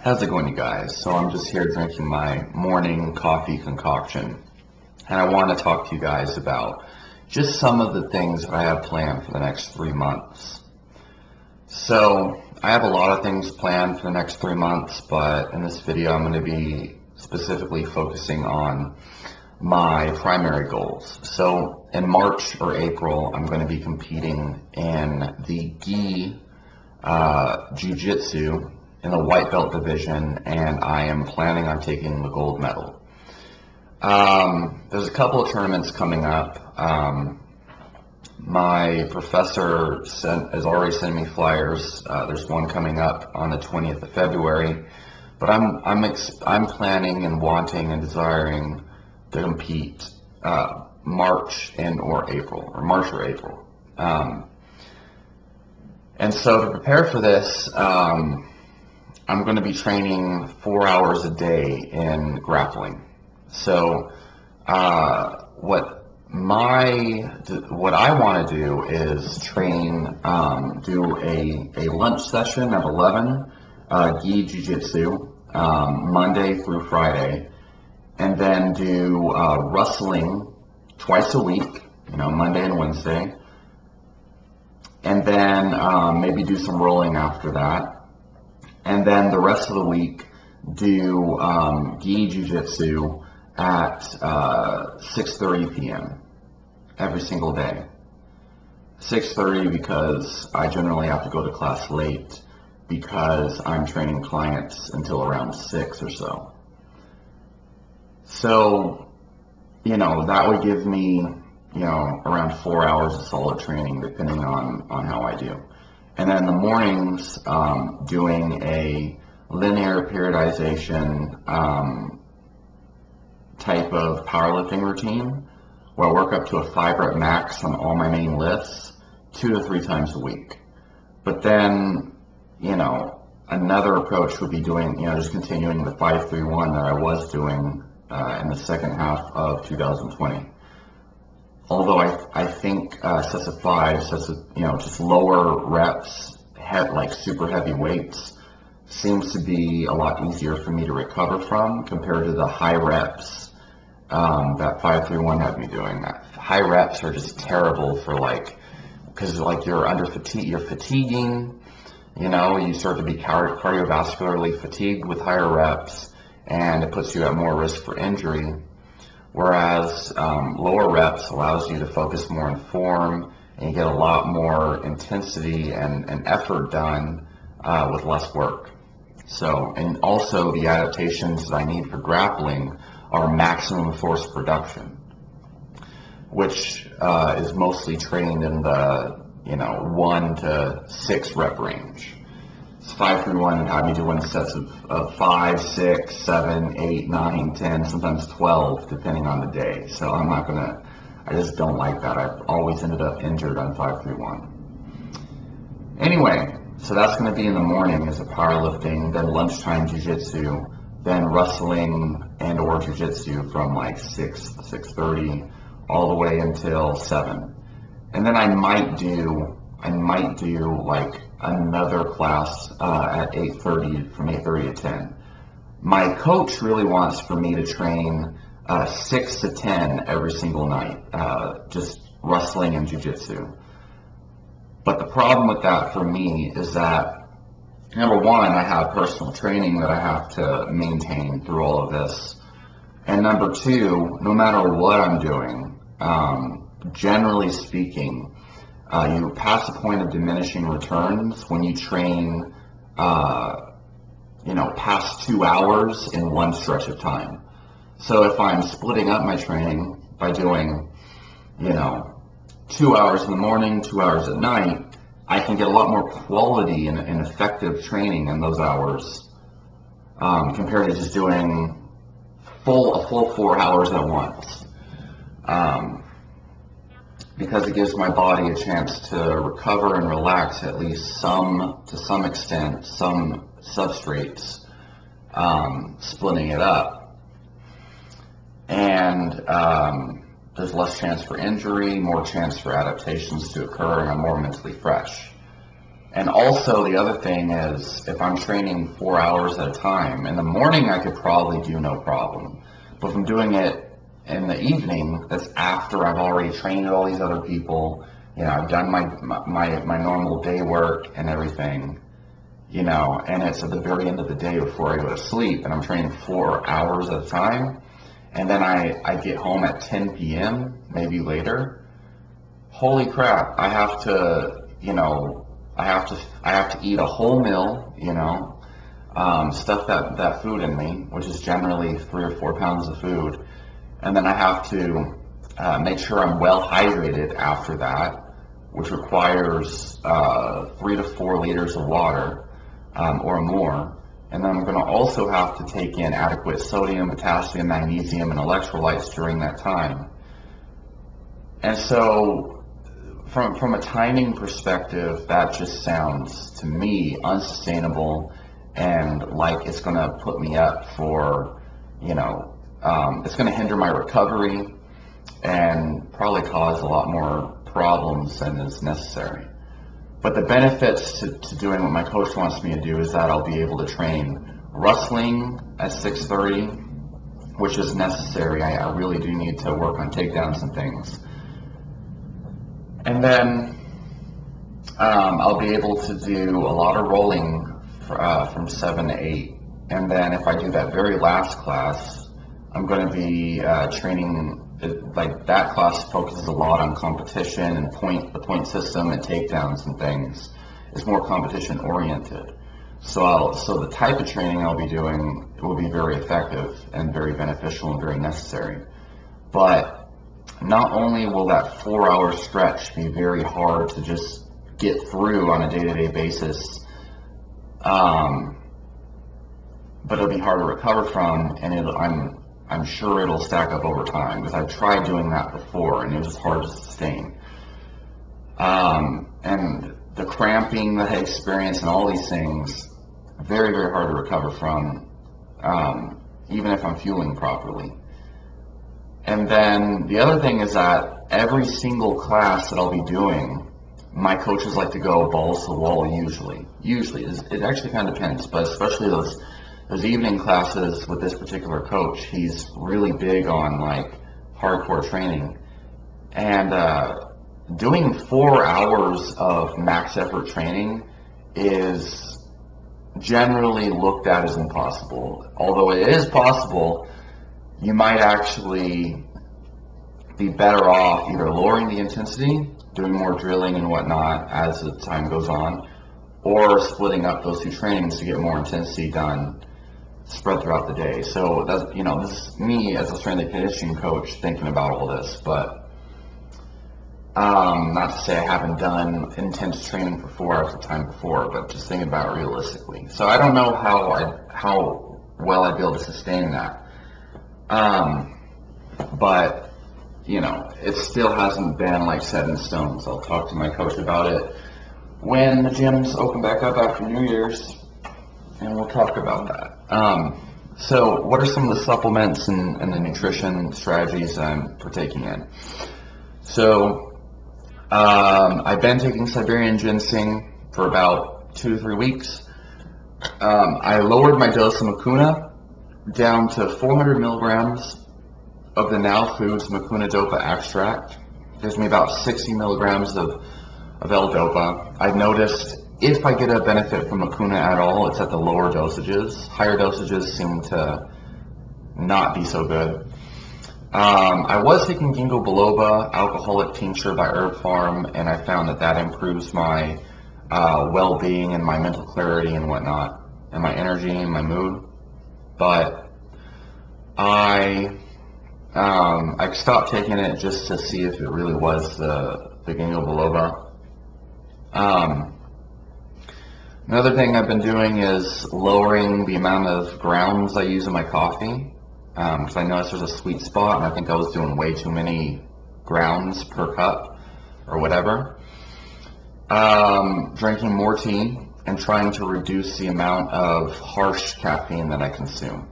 How's it going, you guys? So I'm just here drinking my morning coffee concoction, and I want to talk to you guys about just some of the things that I have planned for the next 3 months. So I have a lot of things planned for the next 3 months, but in this video I'm going to be specifically focusing on my primary goals. So in March or April, I'm going to be competing in the gi jujitsu in the white belt division, and I am planning on taking the gold medal. There's a couple of tournaments coming up. My professor has already sent me flyers. There's one coming up on the 20th of February, but I'm planning and wanting and desiring to compete March or April. And so to prepare for this, I'm going to be training 4 hours a day in grappling. So what I want to do is train, do a lunch session at 11, gi jiu-jitsu, Monday through Friday, and then do wrestling twice a week, Monday and Wednesday, and then maybe do some rolling after that. And then the rest of the week, do gi jiu-jitsu at 6:30 p.m. every single day. 6:30 because I generally have to go to class late because I'm training clients until around 6 or so. So, that would give me, around 4 hours of solid training depending on how I do. And then in the mornings, doing a linear periodization type of powerlifting routine where I work up to a 5-rep max on all my main lifts 2 to 3 times a week. But then, another approach would be doing, just continuing the 5-3-1 that I was doing in the second half of 2020. Although I think sets of 5, just lower reps, like super heavy weights, seems to be a lot easier for me to recover from compared to the high reps that 5-3-1 had me doing. High reps are just terrible for because you're under fatigue, you're fatiguing, you start to be cardiovascularly fatigued with higher reps, and it puts you at more risk for injury. Whereas lower reps allows you to focus more on form, and you get a lot more intensity and effort done with less work. So, and also the adaptations that I need for grappling are maximum force production, which is mostly trained in the 1 to 6 rep range. 5-3-1 and have me doing sets of 5, 6, 7, 8, 9, 10, sometimes 12, depending on the day. So I just don't like that. I've always ended up injured on 5-3-1. Anyway, so that's going to be in the morning as a powerlifting, then lunchtime jiu-jitsu, then wrestling and or jiu-jitsu from 6:30 all the way until 7. And then I might do another class at 8:30, from 8:30 to 10. My coach really wants for me to train 6 to 10 every single night, just wrestling and jiu-jitsu. But the problem with that for me is that, number one, I have personal training that I have to maintain through all of this. And number two, no matter what I'm doing, generally speaking, you pass a point of diminishing returns when you train, past 2 hours in one stretch of time. So if I'm splitting up my training by doing, 2 hours in the morning, 2 hours at night, I can get a lot more quality and effective training in those hours compared to just doing a full 4 hours at once. Because it gives my body a chance to recover and relax at least to some extent, some substrates, splitting it up. And there's less chance for injury, more chance for adaptations to occur, and I'm more mentally fresh. And also the other thing is, if I'm training 4 hours at a time, in the morning I could probably do no problem. But if I'm doing it in the evening, that's after I've already trained all these other people, you know, I've done my normal day work and everything, you know, and it's at the very end of the day before I go to sleep, and I'm training 4 hours at a time, and then I get home at 10 p.m., maybe later. Holy crap, I have to, you know, I have to eat a whole meal, you know, stuff that food in me, which is generally 3 or 4 pounds of food, and then I have to make sure I'm well hydrated after that, which requires 3 to 4 liters of water or more, and then I'm going to also have to take in adequate sodium, potassium, magnesium, and electrolytes during that time. And so from a timing perspective, that just sounds to me unsustainable, and like it's going to put me up for, you know, it's going to hinder my recovery and probably cause a lot more problems than is necessary. But the benefits to doing what my coach wants me to do is that I'll be able to train wrestling at 6:30, which is necessary. I really do need to work on takedowns and things. And then I'll be able to do a lot of rolling from 7 to 8. And then if I do that very last class, I'm going to be training, like that class focuses a lot on competition and the point system and takedowns and things. It's more competition oriented. So the type of training I'll be doing will be very effective and very beneficial and very necessary. But not only will that 4-hour stretch be very hard to just get through on a day-to-day basis, but it'll be hard to recover from, and I'm sure it'll stack up over time, because I've tried doing that before and it was just hard to sustain. And the cramping that I experience and all these things, very, very hard to recover from, even if I'm fueling properly. And then the other thing is that every single class that I'll be doing, my coaches like to go balls to the wall usually. It actually kind of depends, but especially those evening classes with this particular coach, he's really big on like hardcore training. And doing 4 hours of max effort training is generally looked at as impossible. Although it is possible, you might actually be better off either lowering the intensity, doing more drilling and whatnot as the time goes on, or splitting up those two trainings to get more intensity done spread throughout the day. So that's, you know, this is me as a strength and conditioning coach thinking about all this, but not to say I haven't done intense training for 4 hours at a time before, but just thinking about it realistically. So I don't know how well I'd be able to sustain that. But, you know, it still hasn't been like set in stone, so I'll talk to my coach about it when the gyms open back up after New Year's, and we'll talk about that. So what are some of the supplements and the nutrition strategies I'm partaking in? So I've been taking Siberian Ginseng for about 2 to 3 weeks. I lowered my dose of Mucuna down to 400 milligrams of the Now Foods Mucuna Dopa extract. Gives me about 60 milligrams of L-Dopa. I've noticed if I get a benefit from Mucuna at all, it's at the lower dosages. Higher dosages seem to not be so good. I was taking ginkgo biloba alcoholic tincture by Herb Farm, and I found that improves my well-being and my mental clarity and whatnot, and my energy and my mood. But I stopped taking it just to see if it really was the ginkgo biloba. Another thing I've been doing is lowering the amount of grounds I use in my coffee, because I noticed there's a sweet spot, and I think I was doing way too many grounds per cup or whatever. Drinking more tea and trying to reduce the amount of harsh caffeine that I consume.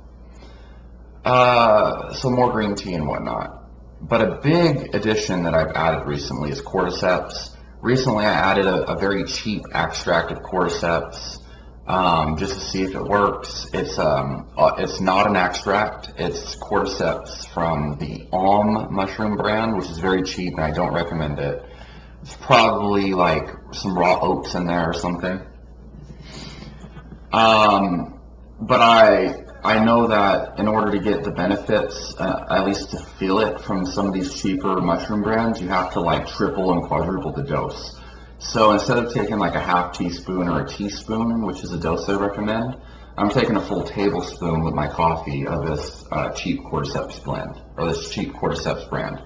So more green tea and whatnot. But a big addition that I've added recently is Cordyceps, recently I added a very cheap extract of Cordyceps just to see if it works. It's not an extract. It's Cordyceps from the mushroom brand, which is very cheap, and I don't recommend it. It's probably like some raw oats in there or something. But I know that in order to get the benefits, at least to feel it from some of these cheaper mushroom brands, you have to like triple and quadruple the dose. So instead of taking like a half teaspoon or a teaspoon, which is a dose I recommend, I'm taking a full tablespoon with my coffee of this cheap Cordyceps blend, or this cheap Cordyceps brand.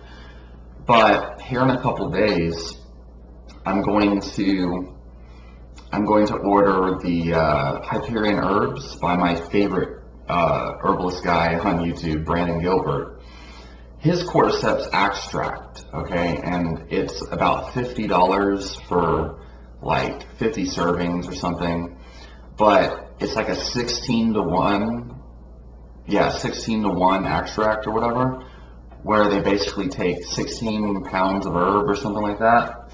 But here in a couple days, I'm going to order the Hyperion Herbs by my favorite herbalist guy on YouTube, Brandon Gilbert. His Cordyceps extract, okay, and it's about $50 for like 50 servings or something, but it's like a 16 to 1 extract or whatever, where they basically take 16 pounds of herb or something like that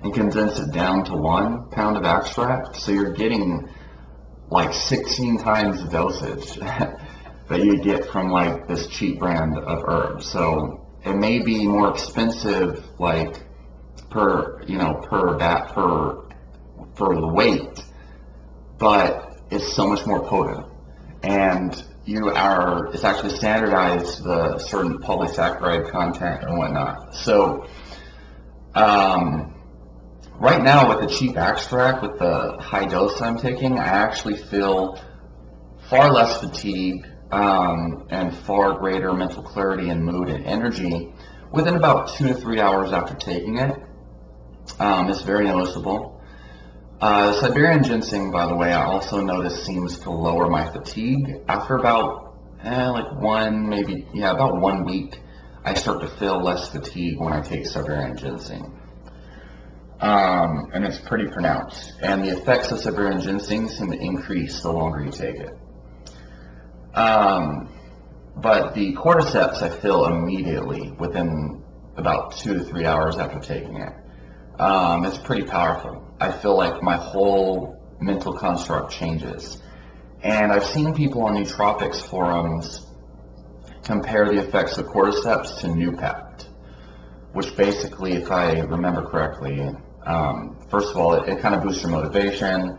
and condense it down to 1 pound of extract. So you're getting like 16 times the dosage that you get from like this cheap brand of herbs. So it may be more expensive, like for the weight, but it's so much more potent, and it's actually standardized the certain polysaccharide content and whatnot. So right now with the cheap extract, with the high dose I'm taking, I actually feel far less fatigue and far greater mental clarity and mood and energy within about 2 to 3 hours after taking it. It's very noticeable. Siberian Ginseng, by the way, I also noticed seems to lower my fatigue. After about about 1 week, I start to feel less fatigue when I take Siberian Ginseng. And it's pretty pronounced. And the effects of Siberian Ginseng seem to increase the longer you take it. But the Cordyceps I feel immediately within about 2 to 3 hours after taking it. It's pretty powerful. I feel like my whole mental construct changes. And I've seen people on nootropics forums compare the effects of Cordyceps to Nupact, which basically, if I remember correctly, first of all, it kind of boosts your motivation,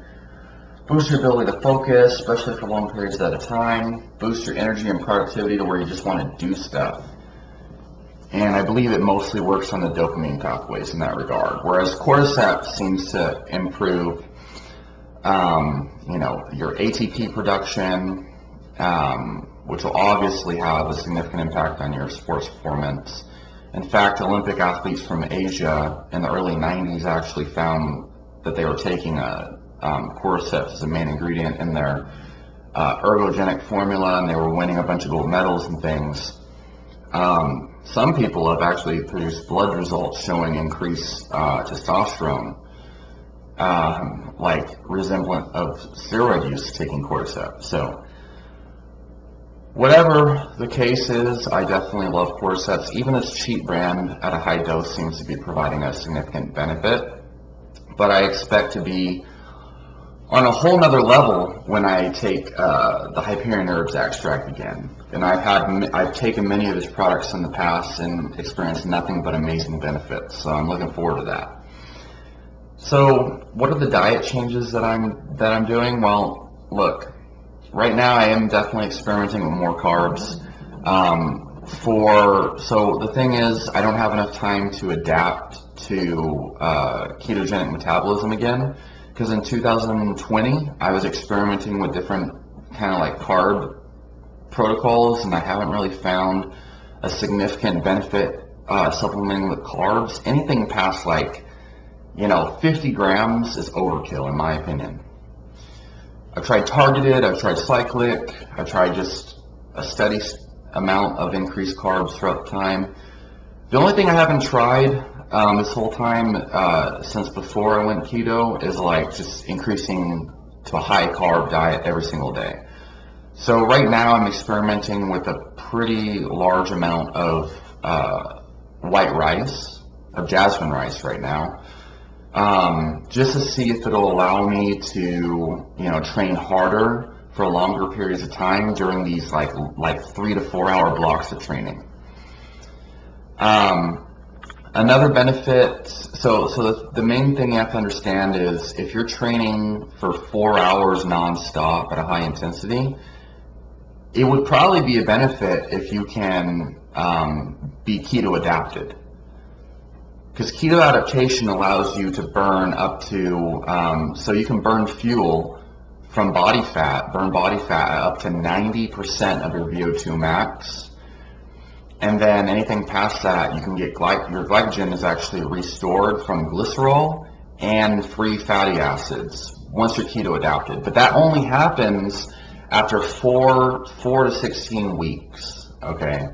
boosts your ability to focus, especially for long periods at a time, boosts your energy and productivity to where you just want to do stuff. And I believe it mostly works on the dopamine pathways in that regard. Whereas Cordyceps seems to improve, your ATP production, which will obviously have a significant impact on your sports performance. In fact, Olympic athletes from Asia in the early 90s actually found that they were taking Cordyceps as a main ingredient in their ergogenic formula, and they were winning a bunch of gold medals and things. Some people have actually produced blood results showing increased testosterone, like resemblant of steroid use taking Cordyceps. So whatever the case is, I definitely love Cordyceps. Even this cheap brand at a high dose seems to be providing a significant benefit. But I expect to be on a whole nother level when I take the Hyperion Herbs extract again. And I've taken many of his products in the past and experienced nothing but amazing benefits. So I'm looking forward to that. So what are the diet changes that I'm doing? Well, look, right now I am definitely experimenting with more carbs. So the thing is, I don't have enough time to adapt to ketogenic metabolism again, because in 2020 I was experimenting with different kind of like carb protocols, and I haven't really found a significant benefit supplementing with carbs. Anything past 50 grams is overkill in my opinion. I've tried targeted, I've tried cyclic, I've tried just a steady amount of increased carbs throughout the time. The only thing I haven't tried this whole time since before I went keto is just increasing to a high carb diet every single day. So right now I'm experimenting with a pretty large amount of white rice, of jasmine rice right now. just to see if it'll allow me to, train harder for longer periods of time during these like 3 to 4 hour blocks of training. Another benefit, so the main thing you have to understand is if you're training for 4 hours nonstop at a high intensity, it would probably be a benefit if you can be keto adapted. Because keto adaptation allows you to burn up to, so you can burn fuel from body fat, up to 90% of your VO2 max. And then anything past that, you can get your glycogen is actually restored from glycerol and free fatty acids once you're keto adapted. But that only happens after 4 to 16 weeks, okay,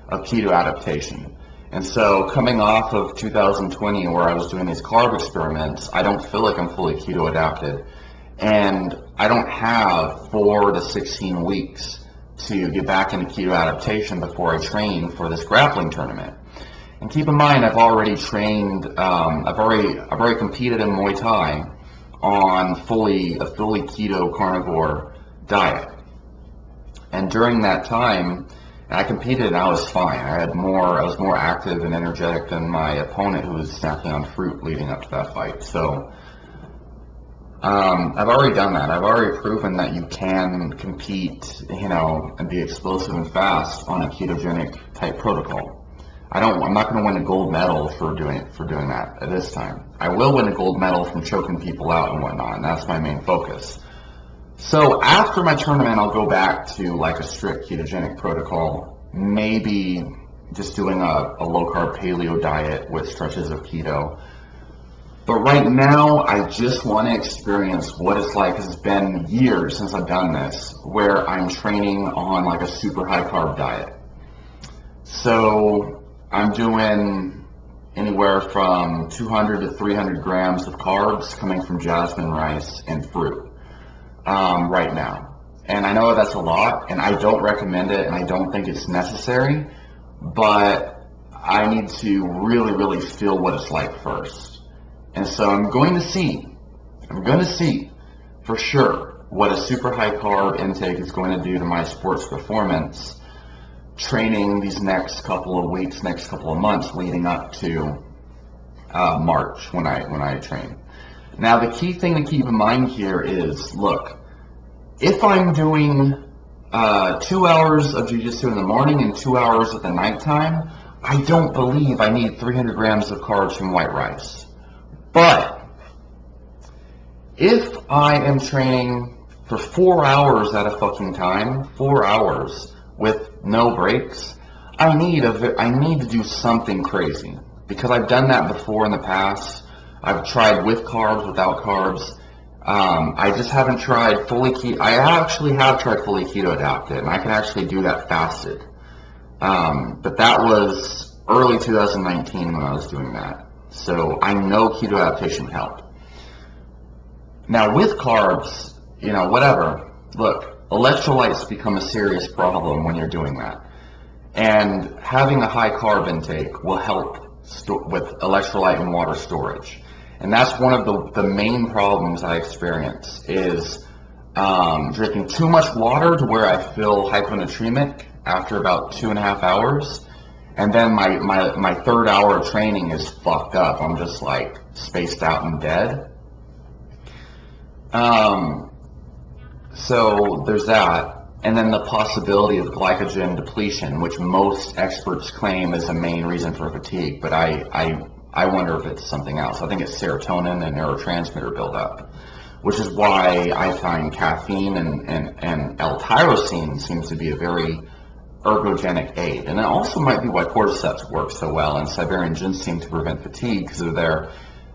of keto adaptation. And so coming off of 2020 where I was doing these carb experiments, I don't feel like I'm fully keto adapted. And I don't have 4 to 16 weeks to get back into keto adaptation before I train for this grappling tournament. And keep in mind, I've already trained, I've already competed in Muay Thai on a fully keto carnivore diet. And during that time, I competed and I was fine. I was more active and energetic than my opponent who was snacking on fruit leading up to that fight. So I've already done that. I've already proven that you can compete, and be explosive and fast on a ketogenic type protocol. I'm not going to win a gold medal for doing that at this time. I will win a gold medal from choking people out and whatnot, and that's my main focus. So after my tournament, I'll go back to like a strict ketogenic protocol, maybe just doing a low carb paleo diet with stretches of keto. But right now, I just want to experience what it's like, because it's been years since I've done this, where I'm training on like a super high carb diet. So I'm doing anywhere from 200 to 300 grams of carbs coming from jasmine rice and fruit right now. And I know that's a lot, and I don't recommend it, and I don't think it's necessary, but I need to really, really feel what it's like first. And so I'm going to see for sure what a super high carb intake is going to do to my sports performance training these next couple of weeks, next couple of months leading up to March when I train. Now the key thing to keep in mind here is, look, if I'm doing 2 hours of jujitsu in the morning and 2 hours at the nighttime, I don't believe I need 300 grams of carbs from white rice. But if I am training for 4 hours at a fucking time, 4 hours with no breaks, I need to do something crazy, because I've done that before in the past. I've tried with carbs, without carbs. I just haven't tried fully keto. I actually have tried fully keto adapted, and I can actually do that fasted. But that was early 2019 when I was doing that. So I know keto adaptation helped. Now with carbs, whatever. Look, electrolytes become a serious problem when you're doing that. And having a high carb intake will help with electrolyte and water storage. And that's one of the main problems I experience is drinking too much water to where I feel hyponatremic after about 2.5 hours. And then my 3rd hour of training is fucked up. I'm just like spaced out and dead. So there's that. And then the possibility of glycogen depletion, which most experts claim is the main reason for fatigue. But I wonder if it's something else. I think it's serotonin and neurotransmitter buildup, which is why I find caffeine and L-tyrosine seems to be a very ergogenic aid. And it also might be why Cordyceps works so well and Siberian Ginseng to prevent fatigue, because of their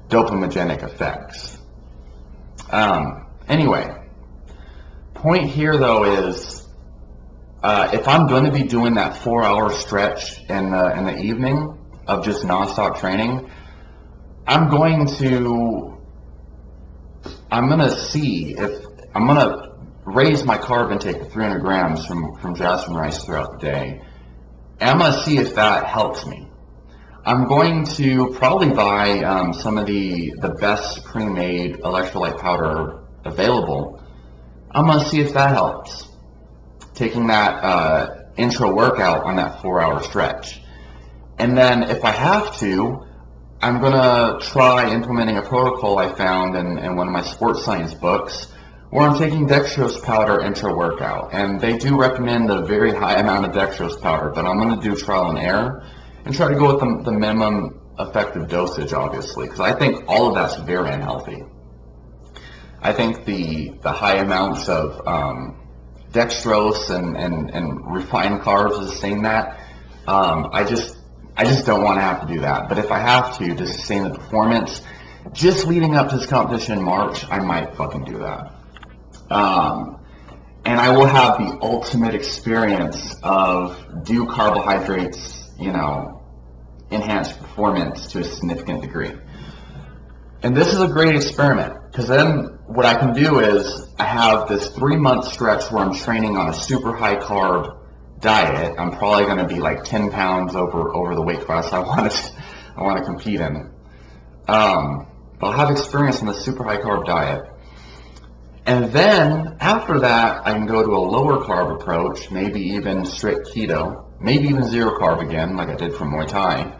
dopamigenic effects. Anyway, point here though is if I'm going to be doing that 4-hour stretch in the evening of just nonstop training, I'm going to raise my carb intake to 300 grams from jasmine rice throughout the day. And I'm going to see if that helps me. I'm going to probably buy some of the best pre-made electrolyte powder available. I'm going to see if that helps. Taking that intro workout on that 4-hour stretch. And then if I have to, I'm going to try implementing a protocol I found in one of my sports science books where I'm taking dextrose powder intro workout. And they do recommend a very high amount of dextrose powder, but I'm going to do trial and error and try to go with the minimum effective dosage, obviously, because I think all of that's very unhealthy. I think the high amounts of dextrose and refined carbs is saying that. I just don't want to have to do that. But if I have to sustain the performance, just leading up to this competition in March, I might fucking do that. And I will have the ultimate experience of do carbohydrates, enhance performance to a significant degree. And this is a great experiment, because then what I can do is I have this 3-month stretch where I'm training on a super high carb diet. I'm probably going to be like 10 pounds over the weight class I want to compete in. But I'll have experience on the super high carb diet. And then after that, I can go to a lower carb approach, maybe even strict keto, maybe even zero carb again, like I did for Muay Thai,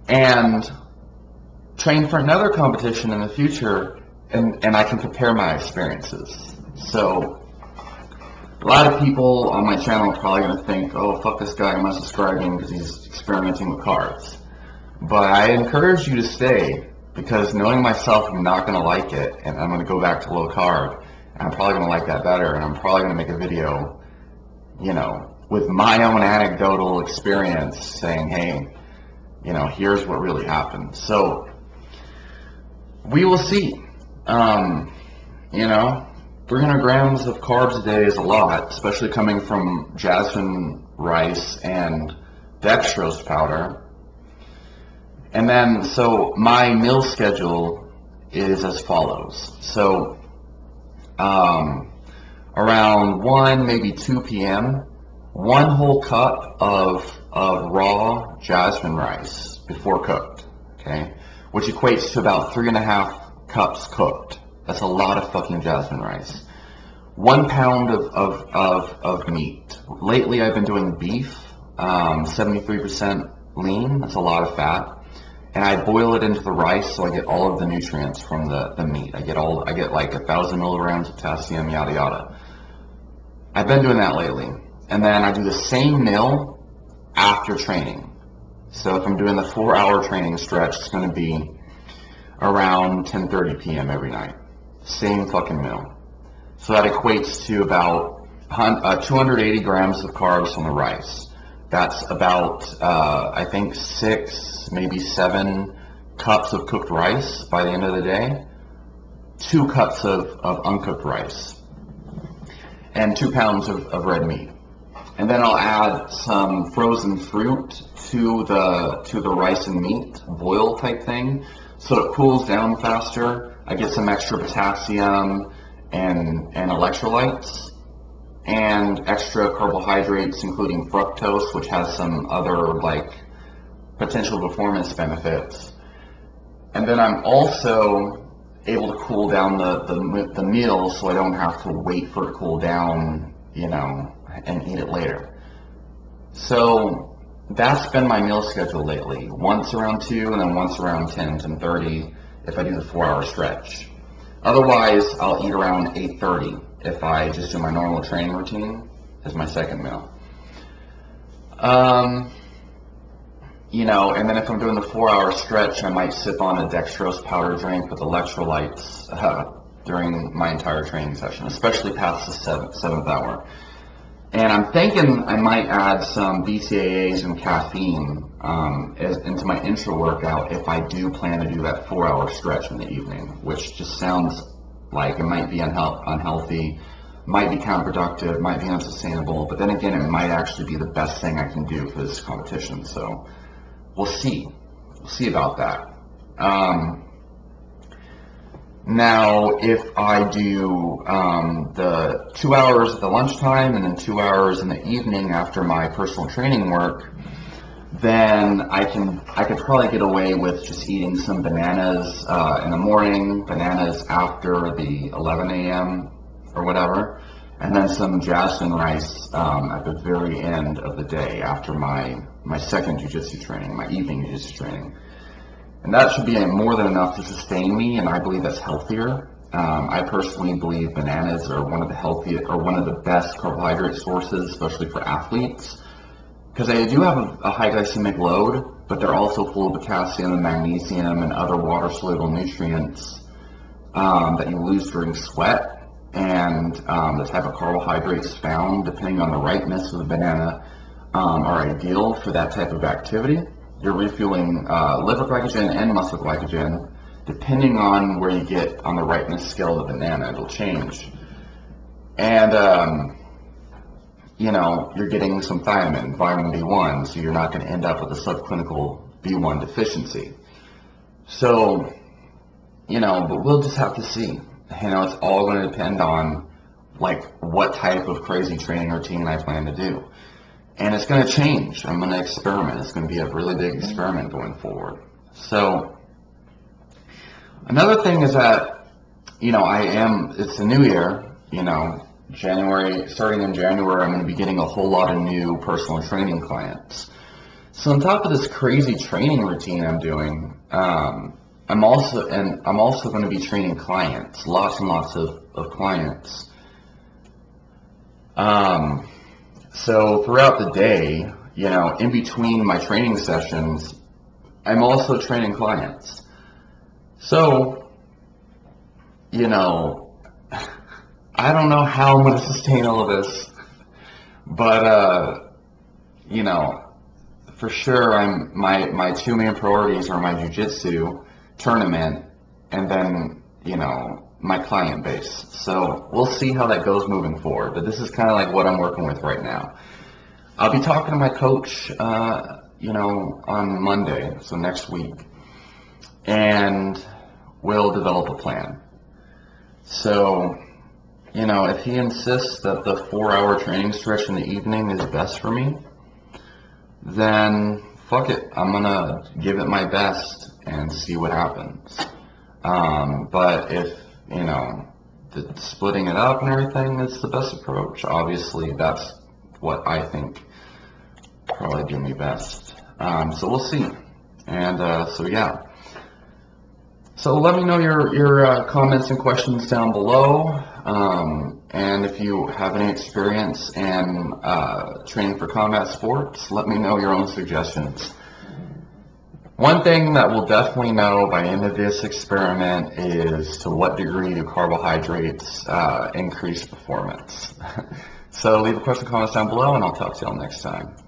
and train for another competition in the future, and I can compare my experiences. So a lot of people on my channel are probably going to think, oh, fuck this guy, I'm not subscribing because he's experimenting with carbs. But I encourage you to stay, because knowing myself, I'm not going to like it, and I'm going to go back to low carb, and I'm probably going to like that better, and I'm probably going to make a video, with my own anecdotal experience saying, hey, here's what really happened. So we will see. 300 grams of carbs a day is a lot, especially coming from jasmine rice and dextrose powder. And then, so my meal schedule is as follows. So around 1, maybe 2 p.m., 1 whole cup of raw jasmine rice before cooked, okay, which equates to about 3.5 cups cooked. That's a lot of fucking jasmine rice. 1 pound of meat. Lately I've been doing beef, 73% lean. That's a lot of fat. And I boil it into the rice so I get all of the nutrients from the meat. I get like 1,000 milligrams of potassium, yada yada. I've been doing that lately. And then I do the same meal after training. So if I'm doing the 4-hour training stretch, it's going to be around 10:30 p.m. every night. Same fucking meal. So that equates to about 280 grams of carbs from the rice. That's about, I think, 6, maybe 7 cups of cooked rice by the end of the day. 2 cups of uncooked rice. And 2 pounds of red meat. And then I'll add some frozen fruit to the rice and meat, boil type thing, so it cools down faster. I get some extra potassium and electrolytes, and extra carbohydrates, including fructose, which has some other potential performance benefits. And then I'm also able to cool down the meal, so I don't have to wait for it to cool down, and eat it later. So that's been my meal schedule lately. Once around 2, and then once around 10:30 if I do the 4-hour stretch. Otherwise, I'll eat around 8:30 if I just do my normal training routine as my second meal. And then if I'm doing the 4-hour stretch, I might sip on a dextrose powder drink with electrolytes during my entire training session, especially past the 7th hour. And I'm thinking I might add some BCAAs and caffeine into my intro workout if I do plan to do that 4-hour stretch in the evening, which just sounds like it might be unhealthy, might be counterproductive, might be unsustainable, but then again, it might actually be the best thing I can do for this competition. So we'll see. We'll see about that. Now, if I do the 2 hours at the lunchtime and then 2 hours in the evening after my personal training work, then I could probably get away with just eating some bananas in the morning, bananas after the 11 a.m. or whatever, and then some jasmine rice at the very end of the day after my second jujitsu training, my evening jujitsu training. And that should be more than enough to sustain me, and I believe that's healthier. I personally believe bananas are one of the best carbohydrate sources, especially for athletes, because they do have a high glycemic load, but they're also full of potassium and magnesium and other water-soluble nutrients that you lose during sweat. And the type of carbohydrates found, depending on the ripeness of the banana, are ideal for that type of activity. You're refueling liver glycogen and muscle glycogen. Depending on where you get on the ripeness scale of the banana, it'll change. And you're getting some vitamin B1, so you're not going to end up with a subclinical B1 deficiency. So, but we'll just have to see. It's all going to depend on, what type of crazy training routine I plan to do. And it's going to change. I'm going to experiment. It's going to be a really big experiment going forward. So, another thing is that, it's a new year, starting in January, I'm going to be getting a whole lot of new personal training clients. So on top of this crazy training routine I'm doing, I'm also going to be training clients, lots and lots of clients. So throughout the day, in between my training sessions, I'm also training clients. So, I don't know how I'm going to sustain all of this, but, for sure, my two main priorities are my jiu-jitsu tournament and then, my client base. So we'll see how that goes moving forward, but this is kind of like what I'm working with right now. I'll be talking to my coach, on Monday, so next week, and we'll develop a plan. So, if he insists that the 4-hour training stretch in the evening is best for me, then fuck it. I'm going to give it my best and see what happens. But if, splitting it up and everything is the best approach, obviously that's what I think probably do me best. So we'll see. And so yeah. So let me know your comments and questions down below. And if you have any experience in training for combat sports, let me know your own suggestions. One thing that we'll definitely know by the end of this experiment is to what degree do carbohydrates increase performance. So leave a question, comments down below, and I'll talk to y'all next time.